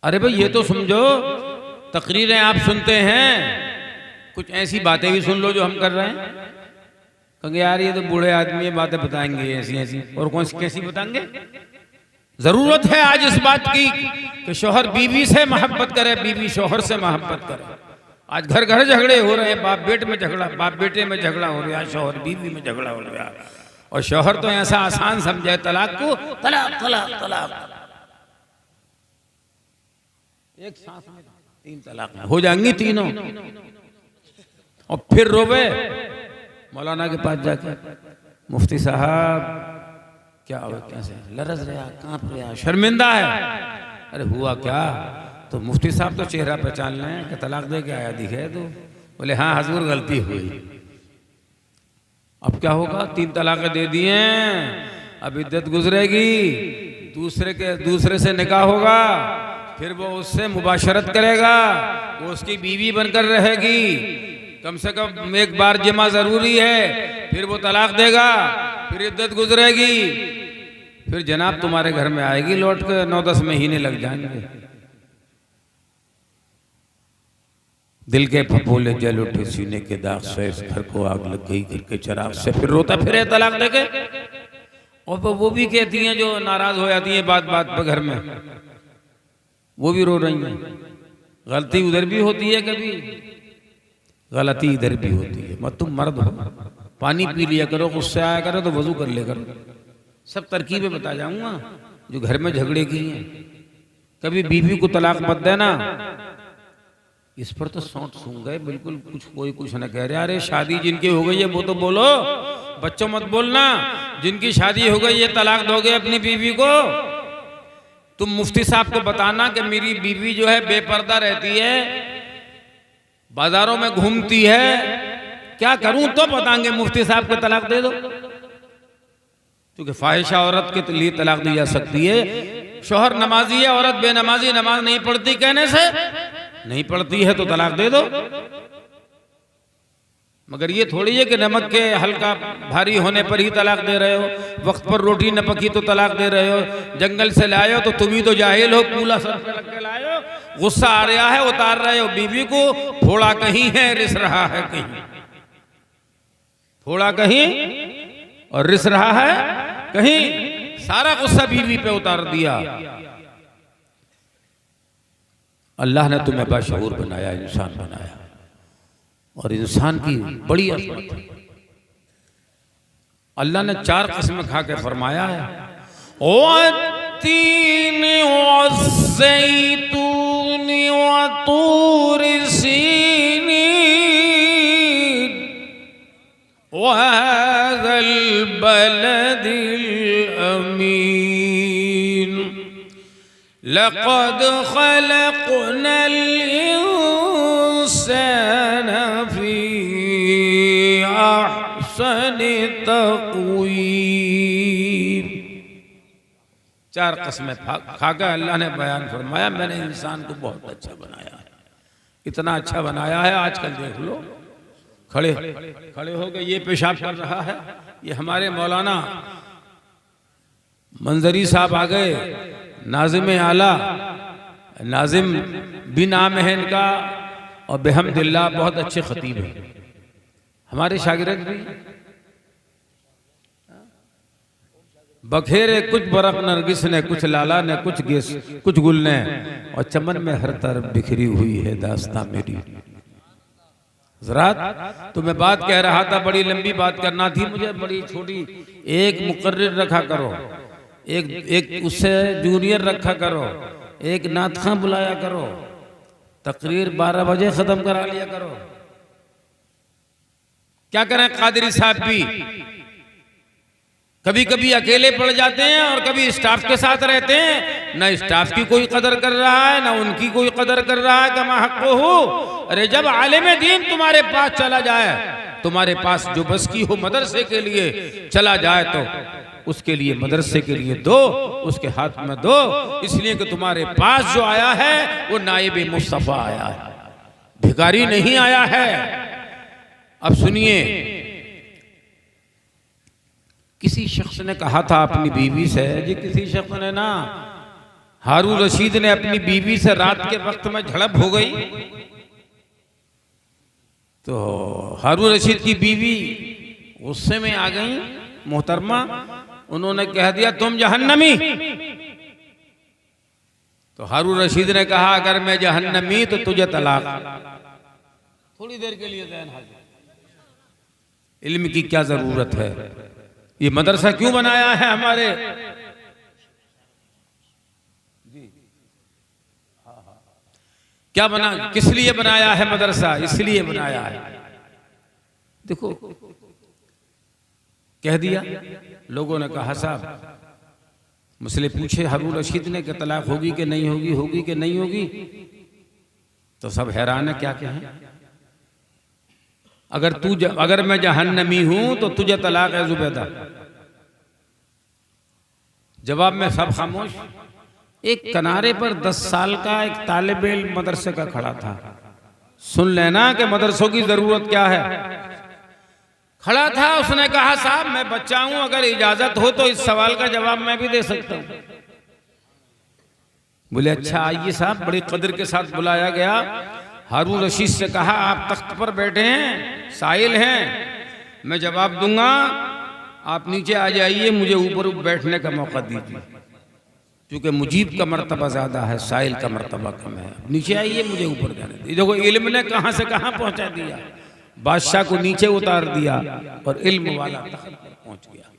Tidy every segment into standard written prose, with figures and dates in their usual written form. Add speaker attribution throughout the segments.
Speaker 1: अरे भाई ये तो समझो, तकरीरें आप सुनते हैं, कुछ ऐसी बातें भी सुन लो जो हम कर रहे हैं। कहेंगे यार ये तो बूढ़े आदमी ये बातें बताएंगे ऐसी ऐसी, और कौन सी कैसी बताएंगे। जरूरत है आज इस बात की कि शौहर बीवी से मोहब्बत करे, बीवी शौहर से मोहब्बत करे। आज घर घर झगड़े हो रहे हैं, बाप बेटे में झगड़ा, बाप बेटे में झगड़ा हो रहा है, शौहर बीवी में झगड़ा हो रहा है। और शौहर तो ऐसा आसान समझे तलाक को, तलाक तलाक तलाक, एक सांस में 3 तलाक हो जाएंगी तीनों। और फिर रोवे मौलाना के पास जाकर, मुफ्ती साहब क्या हो, कैसे लरज रहा, कांप रहा, शर्मिंदा है। अरे हुआ क्या? तो मुफ्ती साहब तो चेहरा पहचान लें कि तलाक दे के आया दिखे तो। बोले हाँ हजूर गलती हुई। अब क्या होगा? 3 तलाक दे दिए, अब इद्दत गुजरेगी, दूसरे से निकाह होगा, फिर वो उससे मुबाशरत करेगा, वो उसकी बीवी बनकर रहेगी, कम से कम एक बार जिमा जरूरी है, फिर वो तलाक देगा, फिर इद्दत गुजरेगी, फिर जनाब तुम्हारे घर में आएगी लौट के, 9-10 महीने लग जाएंगे। दिल के फफोले जल उठे सीने के दाग से, इस घर को आग लग गई घर के चिराग से, फिर रोता फिरे तलाक देके। और वो भी कहती हैं जो नाराज हो जाती हैं बात बात पर घर में, वो भी रो रही हैं। गलती उधर भी होती है, कभी गलती इधर भी होती है। मत तुम मर्द हो, पानी पी लिया करो, गुस्से आया करो तो वजू कर लिया करो। सब तरकीबें बता जाऊंगा जो घर में झगड़े की हैं। कभी बीवी को तलाक मत देना। इस पर तो सौंठ सूंघ गए बिल्कुल, कोई कुछ न कह रहे। अरे शादी जिनकी हो गई है वो तो बोलो, बच्चों मत बोलना। जिनकी शादी हो गई है तलाक दोगे अपनी बीवी को? तुम मुफ्ती साहब को बताना कि मेरी बीवी जो है बेपर्दा रहती है, बाजारों में घूमती है, क्या करूं? तो बताएंगे मुफ्ती साहब को तलाक दे दो। क्योंकि फाहिशा औरत के लिए तलाक दी जा सकती है। शौहर नमाजी है, औरत बेनमाजी, नमाज नहीं पढ़ती, कहने से नहीं पढ़ती है तो तलाक दे दो। मगर ये थोड़ी है कि नमक के हल्का भारी होने पर ही तलाक दे रहे हो, वक्त पर रोटी न पकी तो तलाक दे रहे हो, जंगल से लाए हो तो तुम ही तो जाहिल हो, कूला सर पे लग के लाए हो, गुस्सा आ रहा है उतार रहे हो बीवी को, फोड़ा कहीं है रिस रहा है कहीं, फोड़ा कहीं और रिस रहा है कहीं, सारा गुस्सा बीवी पे उतार दिया। अल्लाह ने तुम्हें बाशऊर बनाया, इंसान बनाया, और इंसान की बड़ी अजमत है। अल्लाह ने 4 किस्में खा के फरमाया है, तीन वज़ैतून वतूर सीनीन वहज़ल बलदिल अमीन लक़द ख़लक़नल इंसान फी अहसनि तक़वीम। 4 कस्में खाकर अल्लाह ने बयान फरमाया, मैंने इंसान को बहुत अच्छा बनाया है, इतना अच्छा बनाया है। आजकल देख लो, खड़े हो गए, ये पेशाब कर रहा है, ये हमारे मौलाना मंजरी साहब आ गए, नाजिम आला, नाजिम भी नाम है इनका, और बेहमदिल्ला बहुत अच्छे खतीब हैं, हमारे शागिर्द भी। बखेरे कुछ बरक नरगिस ने, कुछ लाला ने, कुछ गेस, कुछ गुल ने, और चमन में हर तरफ बिखरी हुई है दास्तां मेरी। हज़रात, तो मैं बात कह रहा था, बड़ी लंबी बात करना थी मुझे, बड़ी छोटी। एक मुकर्रिर रखा करो, एक उससे जूनियर रखा करो, एक नातखां बुलाया करो, तकरीर 12 बजे खत्म करा लिया करो। क्या करें, कादरी साहब भी कभी कभी अकेले पड़ जाते हैं और कभी स्टाफ के साथ रहते हैं, ना स्टाफ की कोई कदर कर रहा है, ना उनकी कोई कदर कर रहा है, कमा हक़ हो। अरे जब आलिम दीन तुम्हारे पास चला जाए, तुम्हारे पास जो बस की हो मदरसे के लिए चला जाए, तो उसके लिए मदरसे के लिए दो, उसके हाथ में दो, इसलिए कि तुम्हारे पास जो आया है वो नाइब मुस्तफा आया है, भिखारी नहीं आया है। अब सुनिए, किसी शख्स ने कहा था अपनी बीवी से, जी किसी शख्स ने ना हारून रशीद ने अपनी बीवी से रात के वक्त में झड़प हो गई तो हारून रशीद की बीवी गुस्से में आ गई मोहतरमा, उन्होंने कह दिया तुम जहन्नमी। तो हारून रशीद ने कहा अगर मैं जहन्नमी तो तुझे तलाक। थोड़ी देर के लिए ज़हन हाजिर, इल्म की क्या जरूरत है, ये मदरसा क्यों बनाया है हमारे क्या बना, किस लिए बनाया है मदरसा, इसलिए बनाया है। देखो कह दिया, लोगों ने कहा साहब मसले पूछे हारून रशीद ने कि तलाक होगी कि नहीं होगी, होगी कि नहीं होगी, तो सब हैरान है क्या कहें। अगर मैं जहन्नमी हूं तो तुझे तलाक है जुबैदा। जवाब में सब खामोश। एक किनारे पर 10 साल का एक तालिब इल्म मदरसे का खड़ा था, सुन लेना कि मदरसों की जरूरत क्या है। खड़ा था, उसने कहा साहब मैं बच्चा हूं, अगर इजाजत हो तो इस सवाल का जवाब मैं भी दे सकता हूं। बोले अच्छा आइए साहब। बड़ी कदर के साथ बुलाया गया। हारून रशीद से कहा आप तख्त पर बैठे हैं, साइल हैं, मैं जवाब दूंगा, आप नीचे आ जाइए, मुझे ऊपर बैठने का मौका दीजिए, क्योंकि मुजीब का मर्तबा ज्यादा है, साइल का मर्तबा कम है। नीचे आइए, मुझे ऊपर जाने दीजिए। देखो इल्म ने कहां से कहां पहुंचा दिया, बादशाह को नीचे उतार दिया और इल्म वाला तख्त पर पहुंच गया।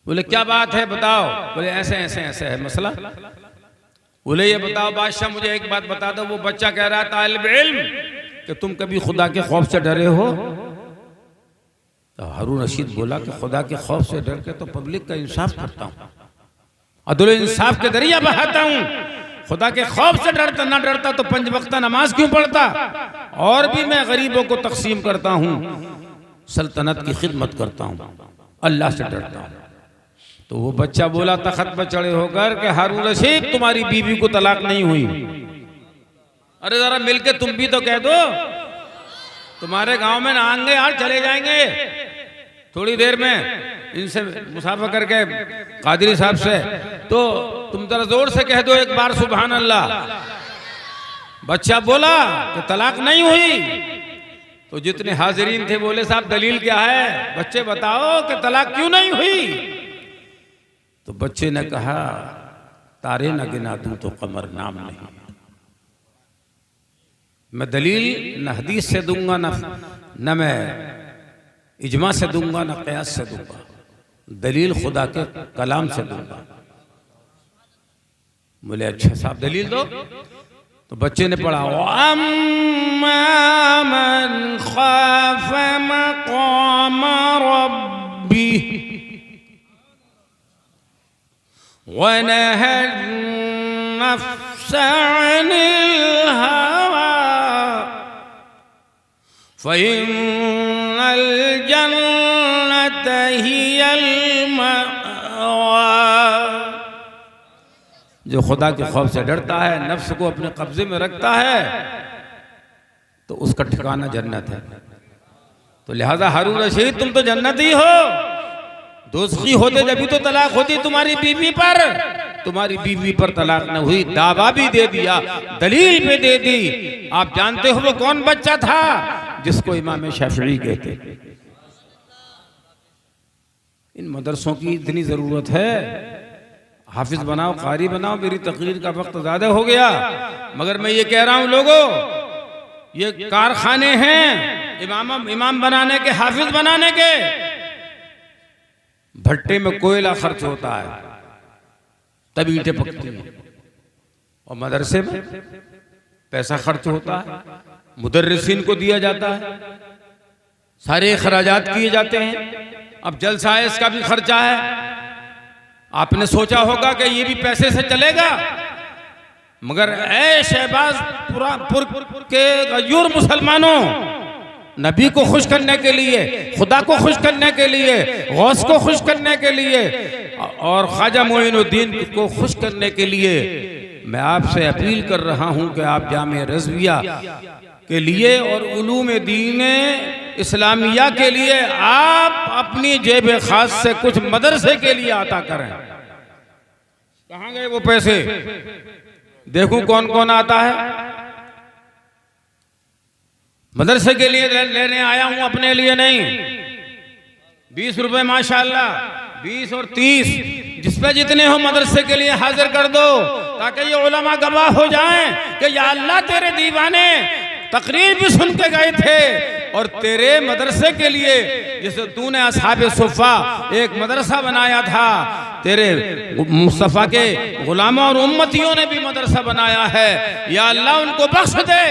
Speaker 1: बोले क्या बात है बताओ। बोले ऐसे ऐसे ऐसे है मसला। बोले ये बताओ बादशाह मुझे एक बात बता दो, वो बच्चा कह रहा है तालिब इल्म कि तुम कभी खुदा के खौफ से डरे हो। तो हारून रशीद बोला कि खुदा के खौफ से डर के तो पब्लिक का इंसाफ करता हूं, अदल इंसाफ के दरिया बहाता हूं। खुदा के खौफ से डरता ना डरता तो 5 वक्त नमाज क्यों पढ़ता। और भी मैं गरीबों को तकसीम करता हूं, सल्तनत की खिदमत करता हूं, अल्लाह से डरता हूं। तो वो बच्चा बोला तख्त पर चढ़े होकर कि हारून रशीद तुम्हारी बीवी को तलाक नहीं हुई। अरे जरा मिलके तुम भी तो कह दो, तुम्हारे गांव में ना आएंगे यार, चले जाएंगे थोड़ी देर में इनसे मुसाफा करके कादरी साहब से, तो तुम जरा जोर से कह दो एक बार सुभान अल्लाह। बच्चा बोला कि तलाक नहीं हुई। तो जितने हाजिरीन थे बोले साहब दलील क्या है, बच्चे बताओ कि तलाक क्यों नहीं हुई। तो बच्चे ने कहा तारे न गिना दूं तो कमर नाम नहीं। मैं दलील न हदीस से दूंगा, न मैं इजमा से दूंगा, न क़यास से दूंगा, दलील खुदा के कलाम से दूंगा। बोले अच्छा साहब दलील दो। तो बच्चे ने पढ़ा अम्मा मन खाफ मक़ाम रब्बी व नहा नफ्स अनिल हवा फ़इन्नल जन्नत हियल मअवा। जो खुदा के खौफ से डरता है, नफ्स को अपने कब्जे में रखता है, तो उसका ठिकाना जन्नत है। तो लिहाजा हारून रशीद तुम तो जन्नती हो। दोस्ती होते जब तो तलाक होती तुम्हारी बीवी पर, तुम्हारी बीवी पर तलाक न हुई, दावा भी दे दिया, दलील भी दे दी। आप जानते हो वो कौन बच्चा था जिसको इमाम शाफिई कहते। इन मदरसों की इतनी जरूरत है, हाफिज बनाओ, कारी बनाओ। मेरी तकरीर का वक्त ज्यादा हो गया, मगर मैं ये कह रहा हूं लोगों, ये कारखाने हैं इमाम बनाने के, हाफिज बनाने के। भट्टे में कोयला खर्च होता है तब ईंटें पकती हैं, और मदरसे में पैसा खर्च होता है, मुदर्रिसीन को दिया जाता है, सारे खराजात किए जाते हैं। अब जलसा है, इसका भी खर्चा है। आपने सोचा होगा कि ये भी पैसे से चलेगा, मगर ऐ शहबाजपुर के गयूर मुसलमानों, नबी को खुश करने के लिए, खुदा को खुश करने के लिए, गौस को खुश करने के लिए और ख्वाजा मोइनुद्दीन को खुश करने के लिए मैं आपसे अपील कर रहा हूं कि आप जामे रज़विया के लिए और उलूम दीन इस्लामिया के लिए आप अपनी जेब खास से कुछ मदरसे के लिए अता करें। कहाँ गए वो पैसे? देखूं कौन कौन आता है। मदरसे के लिए लेने आया हूं, अपने लिए नहीं। 20 रुपए माशाल्लाह, 20 और 30, जिस पे जितने हो मदरसे के लिए हाजिर कर दो, ताकि ये उलमा गवाह हो जाएं कि या अल्लाह तेरे दीवाने तकरीर भी सुन के गए थे और तेरे मदरसे के लिए, जैसे तूने असहाबे सुफ़ा एक मदरसा बनाया था, तेरे मुस्तफ़ा के गुलामों और उम्मतियों ने भी मदरसा बनाया है। या अल्लाह उनको बख्श दे,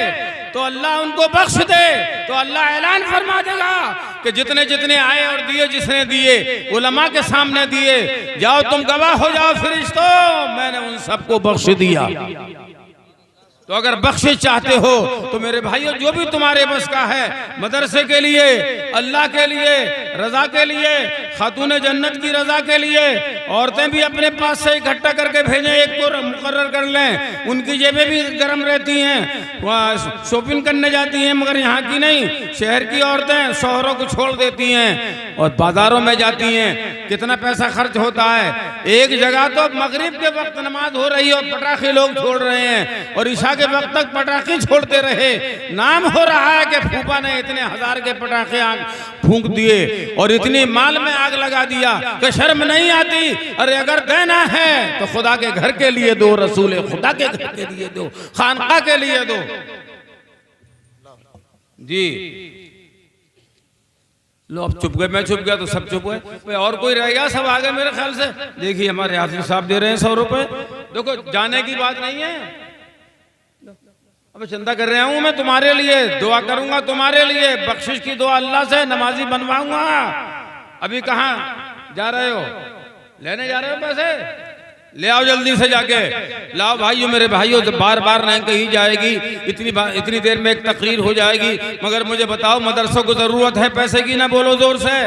Speaker 1: तो अल्लाह उनको बख्श दे, तो अल्लाह ऐलान फरमा देगा कि जितने जितने आए और दिए, जिसने दिए उलमा के सामने दिए, जाओ तुम गवाह हो जाओ फरिश्तों, मैंने उन सबको बख्श दिया। तो अगर बख्शिश चाहते हो तो मेरे भाइयों, जो भी तुम्हारे बस का है, मदरसे के लिए, अल्लाह के लिए, रजा के लिए, खातून जन्नत की रजा के लिए, औरतें भी अपने पास से इकट्ठा करके भेजें, एक को मुकर्रर कर लें। उनकी जेबें भी गर्म रहती हैं, वहाँ शॉपिंग करने जाती हैं, मगर यहाँ की नहीं। शहर की औरतें शौहरों को छोड़ देती हैं और बाजारों में जाती हैं। कितना पैसा खर्च होता है। एक जगह तो मगरिब के वक्त नमाज हो रही है और पटाखे लोग छोड़ रहे हैं, और ईशा के वक्त तक पटाखे छोड़ते रहे। नाम हो रहा है कि फूफा ने इतने हजार के पटाखे फूंक दिए और इतनी माल में आग लगा दिया कि शर्म नहीं आती। अरे अगर देना है तो खुदा के घर के लिए दो, रसूल खुदा के घर के लिए दो, खानका के लिए दो। जी लो, अब चुप गए, मैं चुप गया तो सब चुप गए। और कोई रह गया? सब आ गए मेरे ख्याल से। देखिए हमारे हाफिज साहब दे रहे हैं 100 रुपए। देखो जाने की बात नहीं है, अब चंदा कर रहा हूं मैं तुम्हारे लिए, दुआ करूंगा तुम्हारे लिए, बख्शिश की दुआ अल्लाह से नमाजी बनवाऊंगा। अभी कहाँ जा रहे हो? लेने जा रहे हो पैसे? ले आओ जल्दी से जाके लाओ भाइयों, मेरे भाइयों। बार बार नहीं कही जाएगी, इतनी देर में एक तकरीर हो जाएगी। मगर मुझे बताओ, मदरसों को जरूरत है पैसे की? ना बोलो जोर से।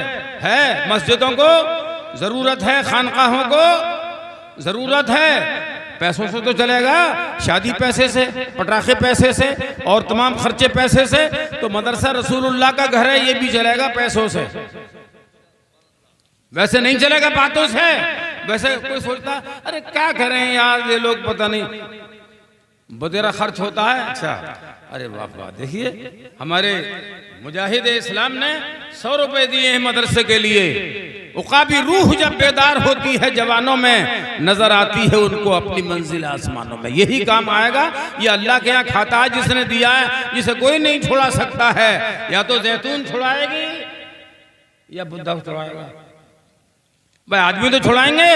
Speaker 1: है, मस्जिदों को जरूरत है, खानकाहों को जरूरत है। पैसों से तो चलेगा, शादी पैसे से, पटाखे पैसे से और तमाम खर्चे पैसे से। तो मदरसा रसूलुल्लाह का घर है, ये भी चलेगा पैसों से। वैसे नहीं चलेगा बातों से। वैसे कोई सोचता अरे क्या करें यार, ये लोग पता नहीं बतेरा खर्च होता है। अच्छा, अरे वाह वाह, देखिए हमारे मुजाहिद इस्लाम ने 100 रुपए दिए हैं मदरसे के लिए। उकाबी रूह जब बेदार होती है जवानों में, नजर आती है उनको अपनी मंजिल आसमानों में। यही काम आएगा। ये अल्लाह के यहाँ खाता है जिसने दिया है, जिसे कोई नहीं छुड़ा सकता है। या तो जैतून छुड़ाएगी या बुद्धा छुड़ाएगा। भाई आदमी तो छुड़ाएंगे,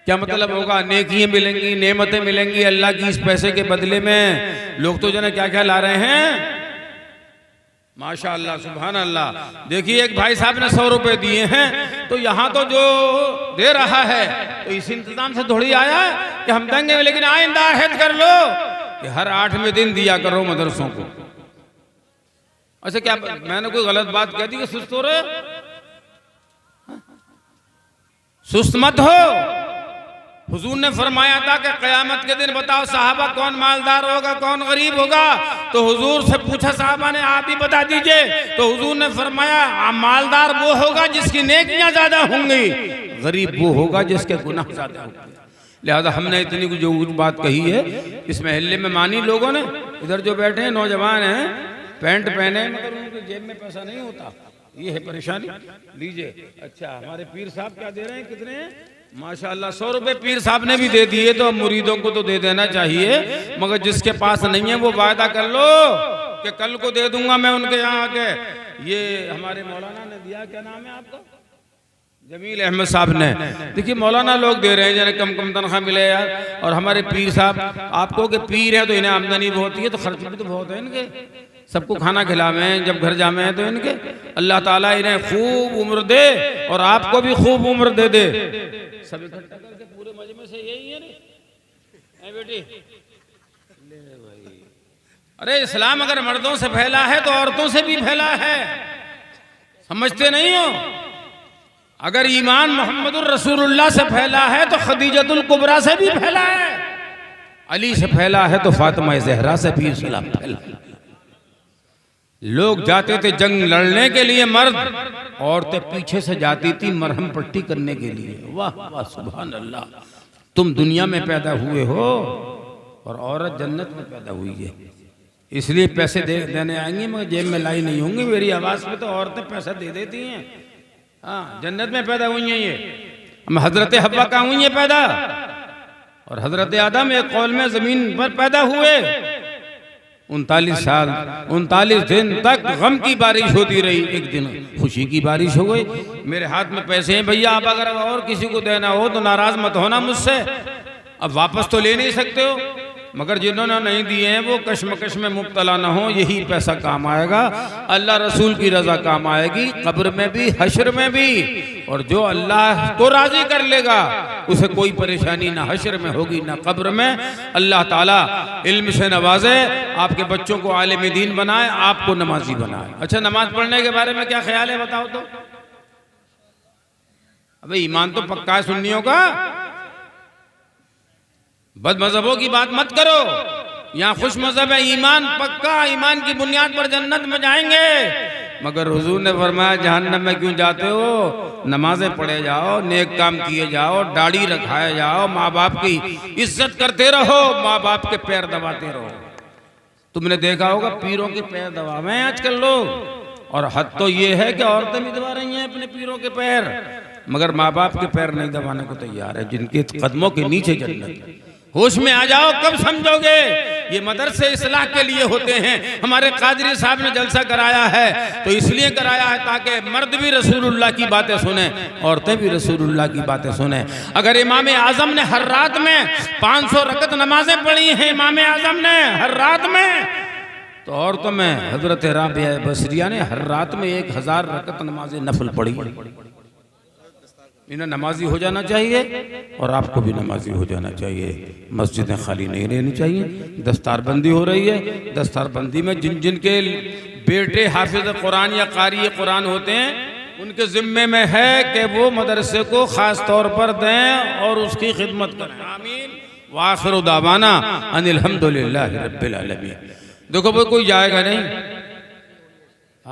Speaker 1: क्या मतलब होगा? नेकियां मिलेंगी, नेमतें मिलेंगी अल्लाह की इस पैसे के बदले में। लोग तो जने क्या क्या ला रहे हैं, माशाअल्लाह, सुभान अल्लाह। देखिए एक भाई साहब ने 100 रुपए दिए हैं, तो यहाँ तो जो दे रहा है तो इस इंतजाम से थोड़ी आया कि हम देंगे, लेकिन आइंदा अहद कर लो कि हर 8वें दिन दिया करो मदरसों को। अच्छा, क्या मैंने कोई गलत बात कह दी कि सुस्त हो रहे? सुस्त मत हो। हुजूर ने फरमाया था कि क़यामत के दिन बताओ साहबा कौन मालदार होगा, कौन गरीब होगा? तो हुजूर से पूछा साहबा ने, आप ही बता दीजिए। तो हुजूर ने फरमाया मालदार वो होगा जिसकी नेकियां ज्यादा होंगी, गरीब वो होगा जिसके गुनाह ज्यादा होंगे। लिहाजा हमने इतनी जो बात कही है इस महल्ले में मानी लोगों ने। इधर जो बैठे हैं नौजवान हैं, पैंट पहने मगर उनकी जेब में पैसा नहीं होता, ये है परेशानी। लीजिए। अच्छा, हमारे पीर साहब क्या दे रहे हैं? कितने हैं? माशाअल्लाह 100 रुपए पीर साहब ने भी दे दिए। तो मुरीदों को तो दे देना चाहिए, मगर जिसके पास नहीं है वो वायदा कर लो कि कल को दे दूंगा मैं उनके यहाँ आके। ये हमारे मौलाना ने दिया, क्या नाम है आपका? जमील अहमद साहब ने। देखिए मौलाना लोग दे रहे हैं जिन्हें कम कम तनख्वाह मिले यार। और हमारे पीर साहब, आपको के पीर है तो इन्हें आमदनी बहुत है, तो खर्च भी तो बहुत है इनके। सबको खाना खिलावें, जब घर जावे हैं तो इनके अल्लाह ताला इन्हें खूब उम्र दे और आपको भी खूब उम्र दे दे। सब इकट्ठा करके पूरे मजमे से यही है ना बेटी। ले भाई, अरे इस्लाम अगर मर्दों से फैला है तो औरतों से भी फैला है, समझते नहीं हो? अगर ईमान मोहम्मदुर रसूलुल्लाह से फैला है तो खदीजतुल कुबरा से भी फैला है, अली से फैला है तो फातिमा ज़हरा से भी इस्लाम फैला है। लोग जाते थे जंग लड़ने के लिए मर्द, औरतें पीछे से जाती थी मरहम पट्टी करने के लिए। वाह वाह, सुभान अल्लाह। तुम दुनिया में पैदा हुए हो और औरत जन्नत में पैदा हुई है, इसलिए पैसे देने आएंगे मगर जेब में लाई नहीं होंगी। मेरी आवाज़ पे तो औरतें पैसा दे देती हैं। हाँ, जन्नत में पैदा हुई हैं ये। हम हजरत हव्वा कहाँ हुई हैं पैदा, और हजरत आदम एक कौल में ज़मीन पर पैदा हुए। 39 साल 39 दिन तक गम की बारिश होती रही, एक दिन खुशी की बारिश हो गई। मेरे हाथ में पैसे हैं भैया, आप अगर और किसी को देना हो तो नाराज मत होना मुझसे, अब वापस तो ले नहीं सकते हो, मगर जिन्होंने नहीं दिए हैं वो कश्मकश में मुब्तला ना हो, यही पैसा काम आएगा, अल्लाह रसूल की रजा काम आएगी, कब्र में भी हश्र में भी। और जो अल्लाह को राजी कर लेगा उसे कोई परेशानी ना हश्र में होगी ना कब्र में। अल्लाह ताला इल्म से नवाजे, आपके बच्चों को आलिम दीन बनाए, आपको नमाजी बनाए। अच्छा, नमाज पढ़ने के बारे में क्या ख्याल है बताओ तो? अबे ईमान तो पक्का है सुन्नियों का, बदमज़हबों की बात मत करो। यहाँ खुश मज़हब है, ईमान पक्का, ईमान की बुनियाद पर जन्नत में जाएंगे। मगर हुजूर ने फरमाया जहन्नम में क्यों जाते हो? नमाजें पढ़े जाओ, नेक काम किए जाओ, दाढ़ी रखाए जाओ, माँ बाप की इज्जत करते रहो, माँ बाप के पैर दबाते रहो। तुमने देखा होगा पीरों के पैर दबावे हैं आजकल लोग, और हद तो ये है कि औरतें भी दबा रही हैं अपने पीरों के पैर, मगर माँ बाप के पैर नहीं दबाने को तैयार है, जिनके कदमों के नीचे जन्नत। होश में आ जाओ, कब समझोगे? ये मदरसे इस्लाह के लिए होते हैं। हमारे कादरी साहब ने जलसा कराया है तो इसलिए कराया है ताकि मर्द भी रसूलुल्लाह की बातें सुने, औरतें भी रसूलुल्लाह की बातें सुने। अगर इमाम आजम ने हर रात में 500 रकत नमाजें पढ़ी हैं, इमाम आजम ने हर रात में, तो औरतों में हजरत राबिया बसरिया ने हर रात में 1000 रकत नमाजें नफल पढ़ी। इन्हें नमाजी हो जाना चाहिए और आपको भी नमाजी हो जाना चाहिए। मस्जिदें खाली नहीं रहनी चाहिए। दस्तारबंदी हो रही है, दस्तारबंदी में जिन जिन के बेटे हाफिज कुरान या कारी कुरान होते हैं उनके ज़िम्मे में है कि वो मदरसे को ख़ास तौर पर दें और उसकी खिदमत करें। आमीन व आखिर दावाना अनिल हम्दुलिल्लाहि रब्बिल आलमीन। देखो भाई, कोई जाएगा नहीं,